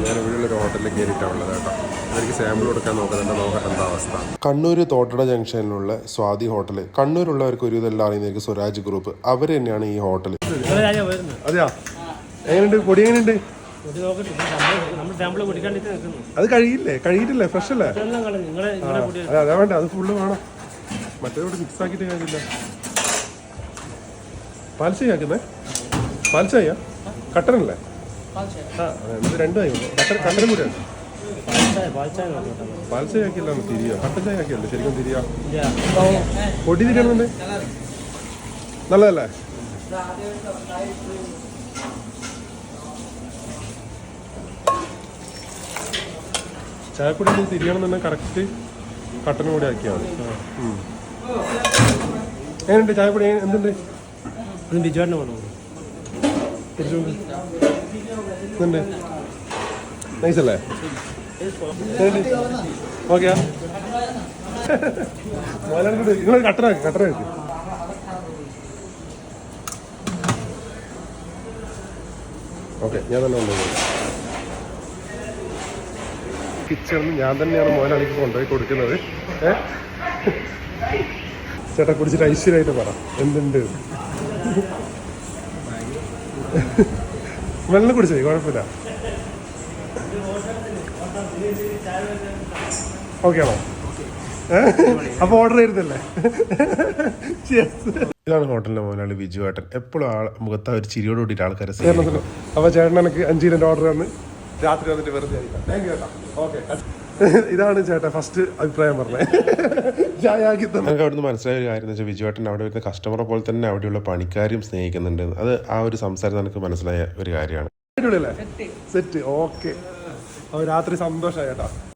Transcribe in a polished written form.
ഞാൻ ഇവിടെയുള്ളൊരു ഹോട്ടലിൽ കയറിയിട്ടുള്ളത് കേട്ടോ. എനിക്ക് സാമ്പിൾ കൊടുക്കാൻ നോക്കട്ടെ എന്താ അവസ്ഥ. കണ്ണൂർ തോട്ടട ജംഗ്ഷനിലുള്ള സ്വാതി ഹോട്ടൽ. കണ്ണൂരുള്ളവർക്ക് ഒരു ഇതെല്ലാം അറിയുന്നവർക്ക് സ്വരാജ് ഗ്രൂപ്പ് അവർ തന്നെയാണ് ഈ ഹോട്ടൽ. അതെയാ, എങ്ങനെയുണ്ട് പൊടി? എങ്ങനെയുണ്ട്? അത് കഴിയില്ലേ ഫ്രഷ് അല്ലേ? അതാ വേണ്ട, അത് ഫുള്ള് വേണം. മറ്റേതോട് മിക്സ് ആക്കിയിട്ട് കാര്യമില്ല. പാൽച്ചായ ആക്കുന്നേ? പാൽച്ചായ കട്ടനല്ലേ? ഇത് രണ്ടുമായി കട്ടനും കൂടെയാണ്. പാൽച്ചായ ആക്കിയല്ലാണ് തിരിയോ? കട്ടൻ ചായ ആക്കിയല്ലേ ശരിക്കും തിരിയാ? പൊടി തിരിയണമെന്നുണ്ട്. നല്ലതല്ലേ? ചായപ്പൊടി തിരിയണമെന്നുണ്ടെങ്കിൽ കറക്റ്റ് കട്ടനും കൂടെ ആക്കിയാൽ മതി. എങ്ങനെയുണ്ട് ചായപ്പൊടി? എന്തുണ്ട്? ബിജുവാട്ടിന് വേണം. ഇതുണ്ട്, നൈസല്ലേ? ഓക്കെയാ, നിങ്ങൾ കട്ടനാക്കി. ഓക്കെ, ഞാൻ തന്നെ കൊണ്ടുപോയി. കിച്ചണിൽ ഞാൻ തന്നെയാണ് മോനാളിക്ക് കൊണ്ടുപോയി കൊടുക്കുന്നത്. ചേട്ടാ കുടിച്ചിട്ട് ഐശ്വര്യമായിട്ട് പറ എന്തുണ്ട്. വെള്ളം കുടിച്ചേ കുഴപ്പമില്ല. ഓക്കെ ആണോ? അപ്പൊ ഓർഡർ ചെയ്തല്ലേ? ഇതാണ് ഹോട്ടലിന്റെ മുതലാളി ബിജുവേട്ടൻ. എപ്പോഴും മുഖത്ത് ഒരു ചിരിയോട് കൂടിയിട്ട് ആൾക്കാരെ. അപ്പൊ ചേട്ടൻ എനിക്ക് 5 കിലോന്റെ ഓർഡർ ആണ്. രാത്രി വന്നിട്ട് വെറുതെ ഇതാണ് ചേട്ടാ ഫസ്റ്റ് അഭിപ്രായം പറഞ്ഞത്. നമുക്ക് അവിടുന്ന് മനസ്സിലായ ഒരു കാര്യം എന്ന് വെച്ചാൽ ബിജുവേട്ടൻ അവിടെ വരുന്ന കസ്റ്റമറെ പോലെ തന്നെ അവിടെയുള്ള പണിക്കാരും സ്നേഹിക്കുന്നുണ്ട്. അത് ആ ഒരു സംസാരം നമുക്ക് മനസ്സിലായ ഒരു കാര്യമാണ്. Set okay. രാത്രി സന്തോഷമായി ചേട്ടാ.